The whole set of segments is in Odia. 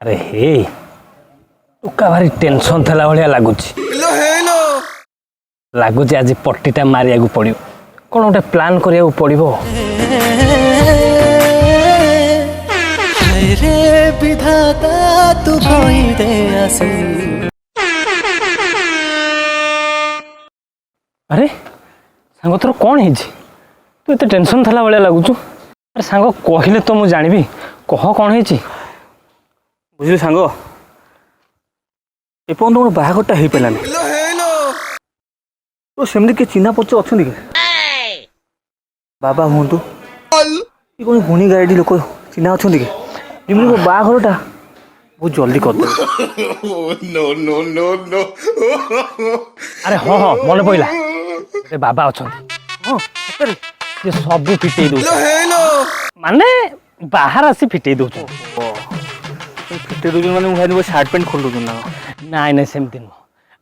अरे हे टुका भारी टेंशन थला भलिया लगुच आज पट्टीटा मारिया पड़ो कौन गोटे प्लान करिया पड़ो। विधाता तू दे आसी। अरे सांग तोर कौन है तू एत टेंशन थला भाया लगुच। अरे सांग कहले तो मुझे जानी कह कौन है बुझे सांग एपर्त मोर बाहाघरटा हो पारानी तो सेमती किए चिन्हा परिचय अच्छा कि बाबा हूँ कौन गुणी गाड़ी लोक चिन्हा अच्छा कि जमी मो बाहाघरटा बहुत जल्दी कर दे। अरे हाँ हाँ मन पड़ा बाबा अच्छा हाँ ये सब फिटे दौ माने बाहर आसी फिटे दौ फिटे दौर मैंने सार्ट पैंट खोल दौर ना नाई नाई सेमती नुह।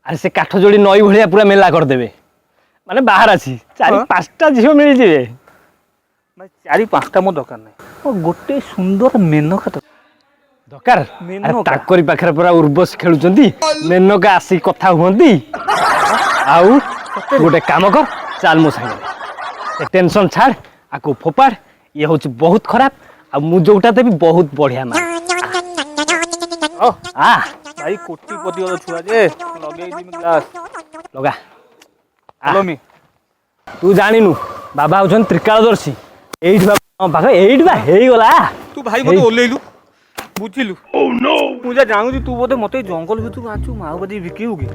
अरे से काठ जोड़ी नई भाया पूरा मेला करदे माने बाहर आसी चार पांचटा झील मिल जाए चारि पांचटा मो दरकार नहीं गोटे सुंदर मेनका दरकार ताकरी पाखरे पूरा उर्वश खेलुचंती मेनका आसी कथा हुंती आउ गोटे काम कर चल मो संगे टेंशन छाड़ आकु फोपाड़ ये हूँ बहुत खराब आ मु जोटा देवी बहुत बढ़िया मार आ भाई कोटीपति वाला छुआ जे लगे दी ग्लास लगा हेलो मी तू जानिनु बाबा होछन त्रिकालदर्शी एइठ बाबा एइठ बा हेई गला तू भाई मते ओलेलु बुझिलु ओह नो मुझे जानू तू बोते मते जंगल भी तू आचू माओवादी बिकी होगी।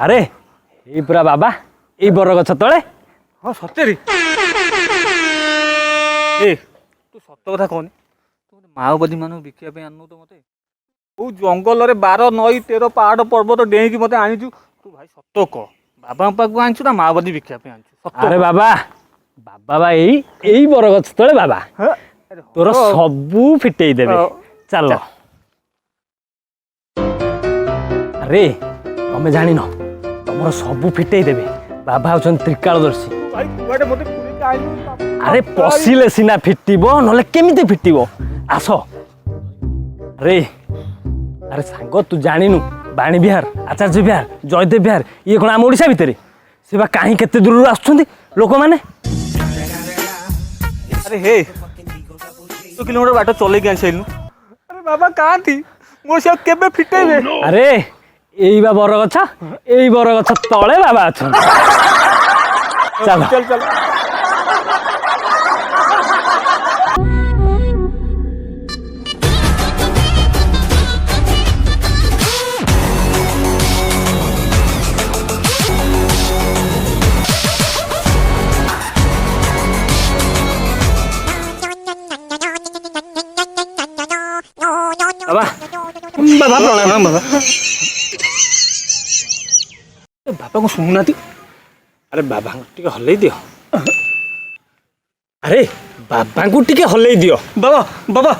अरे एई पूरा बाबा एई बरगछ तळे हां सत्यरी ए तू सत्य कथा कहनी तू माओवादी मानु बिकिया पे आनु तो मते ओ जंगल रे 12 नई 13 पहाड़ पर्वत डेई की मते आनिचू तू भाई सत्य कह बाबा पाक आनिचू ना माओवादी बिकिया पे आनिचू। अरे बाबा बाबा एई बरगछ तळे बाबा तोर सबू फिटेई देबे चल। अरे तमे जानि न तमर सबू फिटेई देबे बाबा होछन त्रिकालदर्शी भाई कुआडे मते पुरी काइनु। अरे पसिले सिना फिटिबो नले केमिते फिटिबो आस। अरे अरे सांग तू जानिनु बाणी बिहार आचार्य बिहार जयदेव बिहार ये कौन आम ओडिशा भितर से कहीं केते दूर आसुछंती लोक माने। अरे हे तू किलोमीटर बाट चले के आइलनु। अरे बाबा कहाँ थी मो से केबे फिटेबे। अरे एई बा बरगछ एई बरगछ तळे बाबा अछन चल चल चल बाबा बाबा प्रणाम बाबा। बाबा को सुनुना। अरे बाबा टिके हल्लै दियो। अरे बाबा को टिके हल्लै दियो बाबा बाबा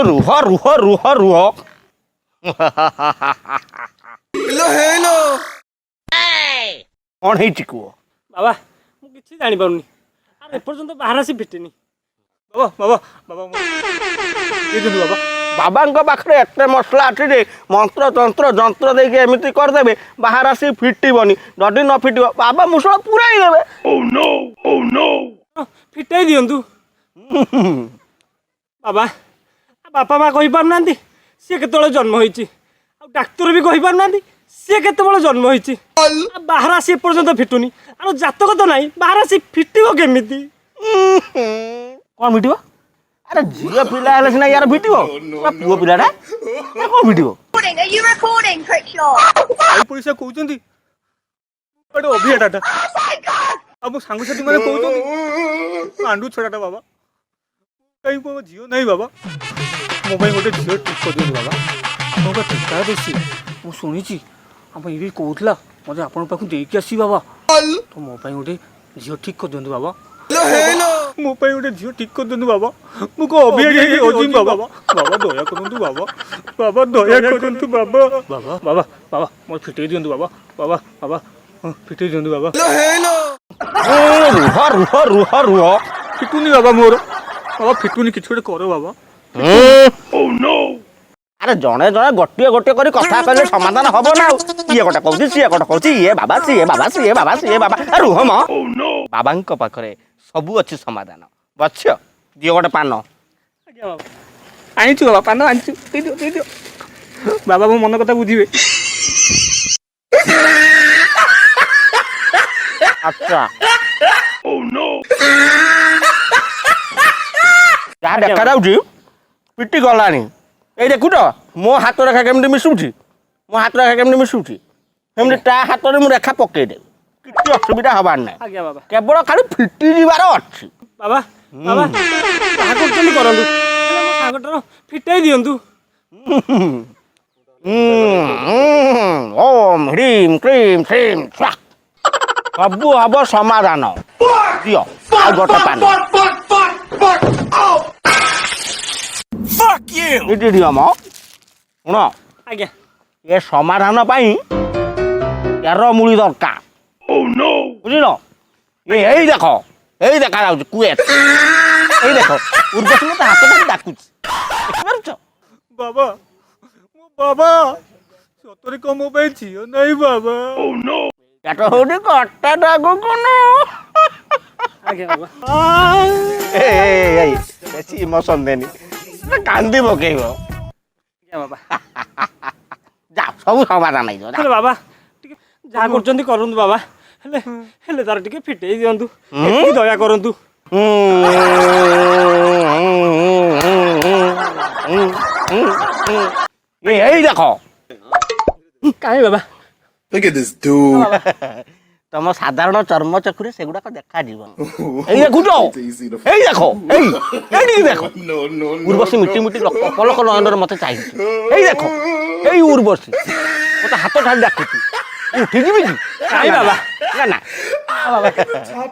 रुह रुह रुह रुह कौन है चिकु बाबा मु किछि जानि पाउनी अरे एपर्यंत बाहर आसी फिटेनी बाबा बाबा बाबा ये दु बाबा बाबा पाखे एत मसला अच्छी जे मंत्र तंत्र जंत्र देके एमती करदे बाहर आसी फिटबनी जदि न फिट बाबा मुसला पूरा ही देवे। ओह नो फिटाई दियंतु बाबा बापा माँ कहि पार नांती सी केतବେଳେ जन्म होईची आ डाक्टर भी कहि पार नांती सी केतବେଳେ जन्म होईची बाहर आसी पर्यंत फिटुनी आ जातक तो नहीं बाहर आसी फिटिबो केमिति कौन फिटबो। अरे झियो पिला हेले सिना यार फिटबो पुओ पिलाटा कौन फिटबो। Are you recording, Crickshaw? आई पैसा कहउचंदी बड़े अभियाटा अब सांग साथी माने कहउचंदी पांडु छड़ाटा बाबा कहीं को झियो नहीं बाबा मो भाई गोटे झियो ठीक कर दियो बाबा आपन का ठिका देसी मु सुनिची हम इबे कहउतला मजे आपन पाखु देकी आसी बाबा तो मो भाई गोटे झियो ठीक कर दियो बाबा। ମୋ ପାଇଁ ଗୋଟେ ଝିଅ ଠିକ୍ କରିଦିଅନ୍ତୁ ବାବା ମୁଁ କଣ ଅଭିଆଡ଼ି ହେଇକି ଅଜିମ୍ ବାବା ବାବା ଦୟା କରନ୍ତୁ ବାବା ବାବା ଦୟା କରନ୍ତୁ ବାବା ବାବା ବାବା ବାବା ମୋର ଫିଟେଇ ଦିଅନ୍ତୁ ବାବା ବାବା ବାବା ଫିଟେଇ ଦିଅନ୍ତୁ ବାବା ରୁହ ରୁହ ରୁହ ରୁହ ଫିଟୁନି ବାବା ମୋର ବାବା ଫିଟୁନି କିଛି ଗୋଟେ କର ବାବା ଆରେ ଜଣେ ଜଣେ ଗୋଟିଏ ଗୋଟିଏ କରି କଥା କହିଲେ ସମାଧାନ ହବ ନା ଆଉ ଇଏ ଗୋଟେ କହୁଛି ସିଏ ଗୋଟେ କହୁଛି ଇଏ ବାବା ସିଏ ବାବା ସିଏ ବାବା ସିଏ ବାବା ରୁହ ମ ବାବାଙ୍କ ପାଖରେ ସବୁ ଅଛି ସମାଧାନ ବଛ ଦିଅ ଗୋଟେ ପାନ ଆଜ୍ଞା ବାବା ଆଣିଛୁ ବାବା ପାନ ଆଣିଛୁ ଦେଇଦିଅ ବାବା ମୋ ମନ କଥା ବୁଝିବେ ଆଚ୍ଛା ଯାହା ଦେଖାଯାଉଛି ପିଟି ଗଲାଣି ଏଇ ଦେଖୁଛ ମୋ ହାତ ରେଖା କେମିତି ମିଶୁଛି ମୋ ହାତ ରେଖା କେମିତି ମିଶୁଛି ସେମିତି ତା ହାତରେ ମୁଁ ରେଖା ପକେଇଦେବି କିଛି ଅସୁବିଧା ହବାର ନାହିଁ ଆଜ୍ଞା ବାବା କେବଳ ଖାଲି ଫିଟି ଯିବାର ଅଛି ବାବା ବାବା ଯାହା କରୁଛନ୍ତି କରନ୍ତୁ ହେଲେ ମୋ ସାଙ୍ଗଟାର ଫିଟେଇ ଦିଅନ୍ତୁ ଓମ୍ ହ୍ରିମ୍ କ୍ରିମ୍ ଶ୍ରୀମ୍ ସ୍ୱାହା ସବୁ ହବ ସମାଧାନ ଦିଅ ଆଉ ଗୋଟେ ପାନ ଏଠି ଦିଅ ମ ଶୁଣ ଆଜ୍ଞା ଏ ସମାଧାନ ପାଇଁ 13 ମୂଳି ଦରକାର ବୁଝିଲ ଏଇ ଦେଖା ଯାଉଛି କୁଏତ ଏଇ ଦେଖ ଉର୍ବଶୀ ମତେ ହାତଟାକୁ ଡାକୁଛି ଦେଖିପାରୁଛ ବାବା ମୋ ବାବା ସତରେ କଣ ମୋ ପାଇଁ ଝିଅ ନାହିଁ ବାବା ଏଟା ହଉଛି କଟା ଡାକୁ ଆଜ୍ଞା ବାବା ଏଇ ବେଶୀ ଇମୋସନ ଦେନି କାନ୍ଦି ପକେଇବ ଆଜ୍ଞା ବାବା ଯା ସବୁ ସମାଧାନ ହେଇଯିବ ହେଲେ ବାବା ଟିକେ ଯାହା କରୁଛନ୍ତି କରନ୍ତୁ ବାବା ହେଲେ ହେଲେ ତାର ଟିକେ ଫିଟେଇ ଦିଅନ୍ତୁ ଏତିକି ଦୟା କରନ୍ତୁ ଏଇ ଦେଖ କାହିଁ ବାବା Look at this dude. ତମ ସାଧାରଣ ଚର୍ମ ଚକ୍ଷୁରେ ସେଗୁଡାକ ଦେଖାଯିବ ଏଇ ଦେଖୁଛ Easy to ଏଇ ଦେଖ ଏଇଠିକି ଦେଖ No, no, no. ଉର୍ବଶୀ ମିଟି ମିଟି ପଲକ ନୟନରେ ମତେ ଚାହିଁଛି ଏଇ ଦେଖ ଏଇ ଉର୍ବଶୀ ମତେ ହାତ ଠାରି ଡାକୁଛି ଉଠିଯିବି କି କାହିଁ ବାବା ନା ନା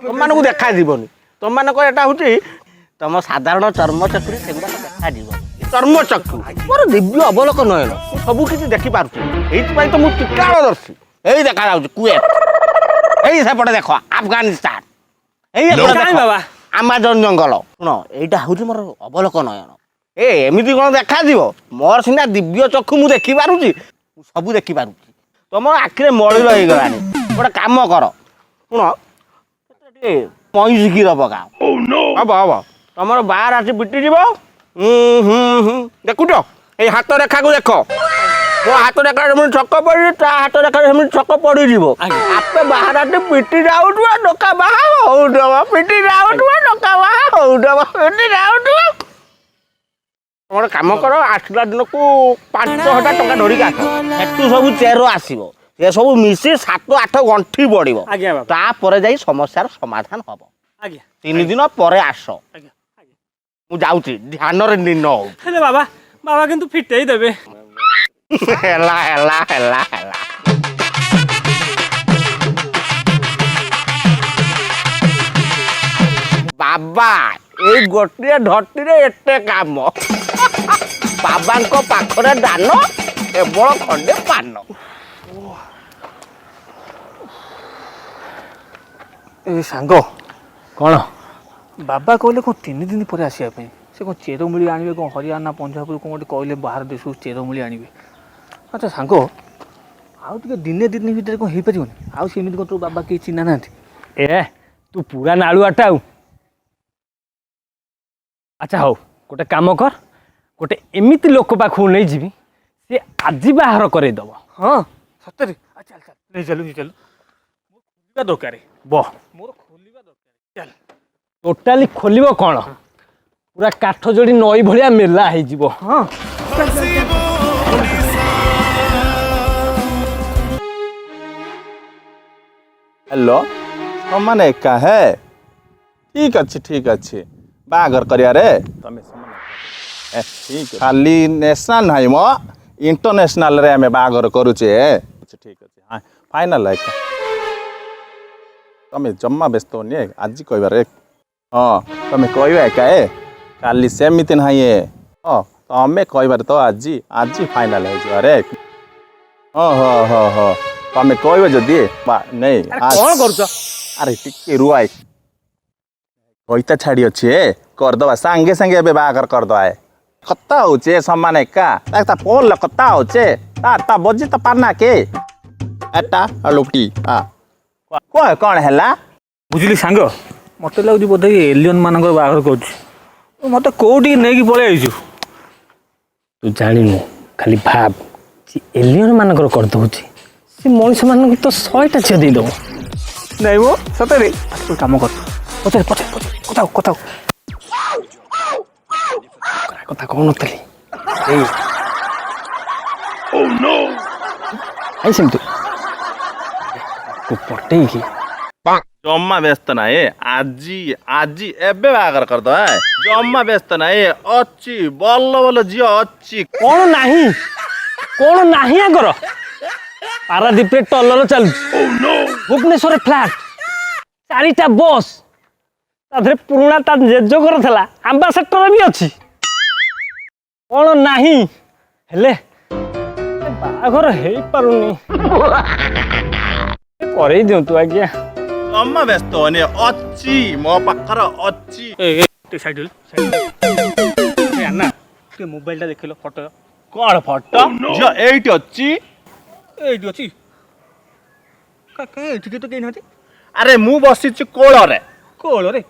ତମମାନଙ୍କୁ ଦେଖାଯିବନି ତମମାନଙ୍କ ଏଟା ହଉଛି ତମ ସାଧାରଣ ଚର୍ମ ଚକ୍ଷୁରେ ସେଗୁଡାକ ଦେଖାଯିବ ଚର୍ମ ଚକ୍ଷୁ ମୋର ଦିବ୍ୟ ଅବଲୋକ ନୟନ ମୁଁ ସବୁ କିଛି ଦେଖିପାରୁଛି ଏଇଥିପାଇଁ ତ ମୁଁ ତ୍ରିକାଳଦର୍ଶୀ ଏଇ ଦେଖାଯାଉଛି କୁଏତ ଏଇ ସେପଟେ ଦେଖ ଆଫଗାନିସ୍ତାନ ଏଇ ଏପଟେ କାହିଁ ଦେଖ ବାବା ଆମାଜନ ଜଙ୍ଗଲ ଶୁଣ ଏଇଟା ହଉଛି ମୋର ଅବଲୋକ ନୟନ ଏମିତି କଣ ଦେଖାଯିବ ମୋର ସିନା ଦିବ୍ୟ ଚକ୍ଷୁ ମୁଁ ଦେଖିପାରୁଛି ମୁଁ ସବୁ ଦେଖିପାରୁଛି ତମ ଆଖିରେ ମଳିଳ ହେଇଗଲାଣି ଗୋଟେ କାମ କର ଶୁଣ ଟିକେ ମଇଁଷି କ୍ଷୀର ପକାଅ ହବ ତମର ବାହାର ଆସି ପିଟିଯିବ ଦେଖୁଛ ଏଇ ହାତ ରେଖାକୁ ଦେଖ ମୋ ହାତ ରେଖାରେ ସେମିତି ଛକ ପଡ଼ିଛି ତା ହାତ ରେଖାରେ ସେମିତି ଛକ ପଡ଼ିଯିବ ଆପେ ବାହାରଟି ପିଟି ଯାଉଥିବ ଡକା ବାହା ହଉଥିବ ପିଟି ଯାଉଥିବ ଡକା ବାହା ହଉଥିବ ପିଟି ଯାଉଥିବ ତମର କାମ କର ଆସିଲା ଦିନକୁ 5,000 ଟଙ୍କା ଧରିକି ଆସ ସେଠୁ ସବୁ ଚେର ଆସିବ ସେ ସବୁ ମିଶି 7-8 ଗଣ୍ଠି ପଡ଼ିବ ଆଜ୍ଞା ବାବା ତାପରେ ଯାଇ ସମସ୍ୟାର ସମାଧାନ ହବ ଆଜ୍ଞା 3 ଦିନ ପରେ ଆସ ଆଜ୍ଞା ମୁଁ ଯାଉଛି ଧ୍ୟାନରେ ନିନ ହଉ ହେଲେ ବାବା ବାବା କିନ୍ତୁ ଫିଟେଇ ଦେବେ ହେଲା ବାବା ଏଇ ଗୋଟିଏ ଧଟିରେ ଏତେ କାମ ବାବାଙ୍କ ପାଖରେ ଦାନ କେବଳ ଖଣ୍ଡେ ପାନ ଏ ସାଙ୍ଗ କ'ଣ ବାବା କହିଲେ କ'ଣ 3 ଦିନ ପରେ ଆସିବା ପାଇଁ ସେ କ'ଣ ଚେରମୂଳି ଆଣିବେ କ'ଣ ହରିୟାଣା ପଞ୍ଜାବରୁ କ'ଣ ଗୋଟେ କହିଲେ ବାହାର ଦେଶରୁ ଚେରମୂଳି ଆଣିବେ ଆଚ୍ଛା ସାଙ୍ଗ ଆଉ ଟିକେ ଦିନେ ଦିନ ଭିତରେ କ'ଣ ହେଇପାରିବନି ଆଉ ସେମିତି କ'ଣ ତୋ ବାବା କେହି ଚିହ୍ନା ନାହାନ୍ତି ଏ ତୁ ପୁରା ନାଳୁଆଟା ଆଉ ଆଚ୍ଛା ହଉ ଗୋଟେ କାମ କର ଗୋଟେ ଏମିତି ଲୋକ ପାଖକୁ ନେଇଯିବି ସେ ଆଜି ବାହାର କରେଇଦବ ହଁ ସତରେ ଚାଲ ନେଇ ଚାଲୁ ମୋର ଖୋଲିବା ଦରକାର ମୋର ଖୋଲିବା ଦରକାର ଚାଲ ଟୋଟାଲି ଖୋଲିବ କ'ଣ ପୁରା କାଠ ଯୋଡ଼ି ନଈ ଭଳିଆ ମେଲା ହେଇଯିବ ହଁ हेलो समान एका है ठीक अच्छे बागर करिया रे तमे समान ठीक खाली नेशनल नहीं मो इंटरनेशनल रे हमें बागर करूचे ठीक अच्छे हाँ फाइनल है तमे जम्मा व्यस्त होनी आज कहबार हाँ ତମେ କହିବା ଏକାଏ କାଲି ସେମିତି ନାହିଁ ହଁ ତମେ କହିବାର ତ ଆଜି ଆଜି ଫାଇନାଲ ହେଇଯିବ ରେ ହଁ ତମେ କହିବ ଯଦି ନେଇ କଣ କରୁଛ? ଆରେ ଟିକେ ରୁଆ କଇତା ଛାଡ଼ି ଅଛି କରିଦବା ସାଙ୍ଗେ ସାଙ୍ଗେ ଏବେ ବାହାଘର କରିଦବା କଥା ହଉଛେ ସମାନ ଏକା ତା ଫୋନ୍ରେ କଥା ହଉଛେ ତା ବଜି ତ ପାରନା କେ ଏଟା ଲୁଟି କଣ ହେଲା ବୁଝିଲି ସାଙ୍ଗ ମତେ ଲାଗୁଛି ବୋଧେ ଏଲିୟନ ମାନଙ୍କର ବାହାଘର କରୁଛି ମତେ କୋଉଠିକି ନେଇକି ପଳେଇ ଆଇଛୁ ତୁ ଜାଣିନୁ ଖାଲି ଭାବ ସେ ଏଲିୟନ ମାନଙ୍କର କରିଦଉଛି ସେ ମଣିଷ ମାନଙ୍କୁ ତ 100ଟା ଝିଅ ଦେଇଦବ। ନାଇଁ ମୋ ସତରେ ତୁ କାମ କର ପଚାରେ କଥା କଥା କହୁନଥିଲି ଏଇ ଆଇ ସେମିତି ତୁ ପଟେଇକି ଜମା ବ୍ୟସ୍ତ ନାହିଁ ଆଜି ଆଜି ଏବେ ବାହାଘର କରିଦବା ଜମା ବ୍ୟସ୍ତ ନାହିଁ ଅଛି ଭଲ ଝିଅ ଅଛି କଣ ନାହିଁ ଆଗର ପାରାଦୀପରେ ଟଲର ଚାଲୁଛି ଭୁବନେଶ୍ୱରରେ ଫ୍ଲାଟ 4ଟା ବସ୍ ତା ଦେହରେ ପୁରୁଣା ତା ଜେଜଙ୍କର ଥିଲା ଆମ୍ବାସେଡର ବି ଅଛି କଣ ନାହିଁ ହେଲେ ବାହାଘର ହେଇପାରୁନି କରେଇ ଦିଅନ୍ତୁ ଆଜ୍ଞା ଜମା ବ୍ୟସ୍ତ ହନି ଅଛି ମୋ ପାଖରେ ଅଛି ମୋବାଇଲଟା ଦେଖିଲ ଫଟୋ କଣ ଫଟୋ ଝିଅ ଏଇଠି ଅଛି ଏଇଠି ଅଛି ଏଠି ତ କେହି ନାହାନ୍ତି ଆରେ ମୁଁ ବସିଛି କୋଳରେ କୋଳରେ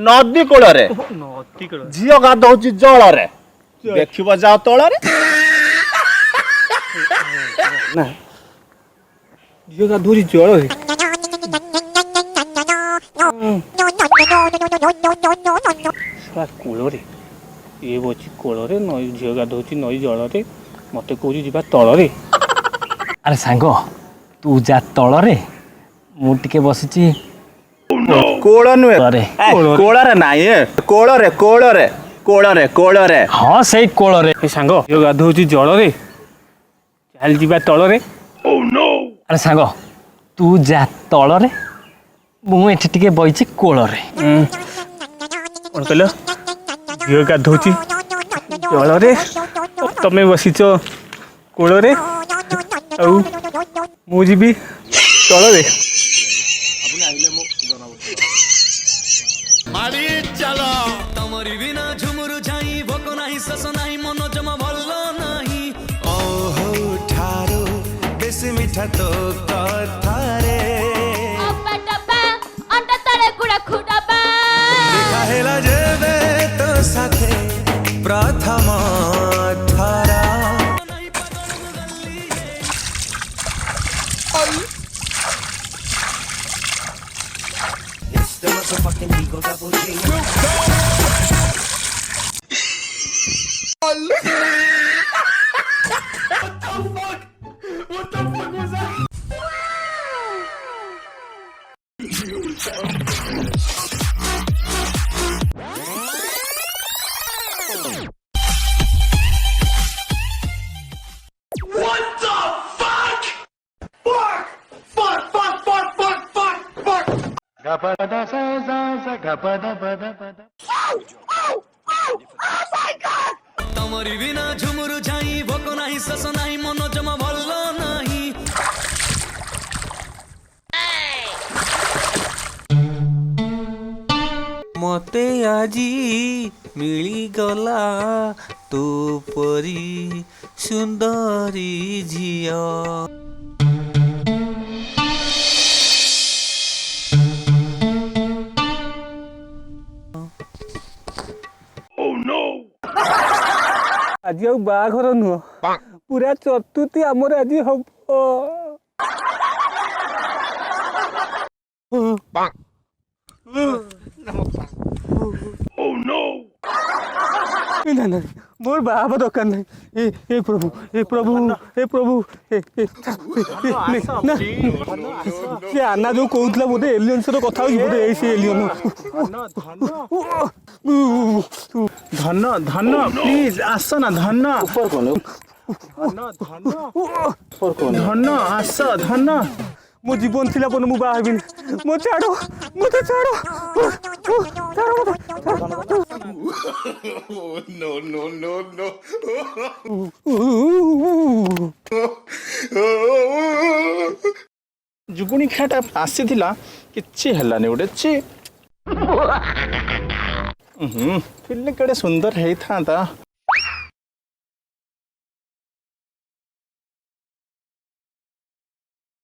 ନଦୀ କୋଳରେ ନଦୀ କୋଳ ଝିଅ ଗାଧଉଛି ଜଳରେ ଦେଖିବ ଯାଅ ତଳରେ ନା ଝିଅ ଗାଧଉଛି ଜଳରେ କୂଳରେ ଇଏ ବସି କୋଳରେ ନଈ ଝିଅ ଗାଧଉଛି ନଈ ଜଳରେ ମତେ କହୁଛି ଯିବା ତଳରେ ଆରେ ସାଙ୍ଗ ତୁ ଯା ତଳରେ ମୁଁ ଟିକେ ବସିଛି କୋଳ ନୁହେଁ ତଳରେ କୋଳରେ ନାଇଁ କୋଳରେ କୋଳରେ କୋଳରେ କୋଳରେ ହଁ ସେଇ କୋଳରେ ଏ ସାଙ୍ଗ ଝିଅ ଗାଧଉଛି ଜଳରେ ଚାଲି ଯିବା ତଳରେ ଆରେ ସାଙ୍ଗ ତୁ ଯା ତଳରେ ମୁଁ ଏଠି ଟିକେ ବଇଛି କୋଳରେ କଣ କହିଲ ଝିଅ ଗାଧଉଛି ଜଳରେ ତମେ ବସିଛ କୋଳରେ ଆଉ ମୁଁ ଯିବି ତଳରେ ତମରି ବିନା ଝୁମୁରୁ ଝାଇ ଭୋକ ନାହିଁ ଶୋଷ ନାହିଁ ମନ ଜମା ଭଲ ନାହିଁ ଓହୋ ଠାରୁ ବେଶୀ ମିଠା ତ କଥାରେ ଦେଖା ହେଲା ଯେବେ ତୋ ସାଥେ ପ୍ରଥମ ଥର ତମରି ବିନା ଝୁମୁରୁ ଝାଇ ଭୋକ ନାହିଁ ଶୋଷ ନାହିଁ ମନ ଜମା ଭଲ ନାହିଁ ମତେ ଆଜି ମିଳିଗଲା ତୋ ପରି ସୁନ୍ଦରୀ ଝିଅ ଆଜି ଆଉ ବାହାଘର ନୁହଁ ପୁରା ଚତୁର୍ଥୀ ଆମର ଆଜି ହବ ନା ନା ମୋର ବାହା ହବା ଦରକାର ନାହିଁ ଏ ପ୍ରଭୁ ସେ ଆନା ଯୋଉ କହୁଥିଲା ବୋଧେ ଏଲିୟନ ସହିତ କଥା ହଉଛି ବୋଧେ ଏଇ ସେ ଏଲିୟନ ଧନ ଧନ ପ୍ଲିଜ ଆସ ନା ଧନ ଧନ ଆସ ଧନ ମୋ ଜୀବନ ଥିଲା ପର୍ଯ୍ୟନ୍ତ ମୁଁ ବାହା ହେବିନି ମୋ ଛାଡ ମତେ ଛାଡ जुगुणी खाटा आसीथिला किछि हेलानी गोटे ची फिल्म केड़े सुंदर हेई था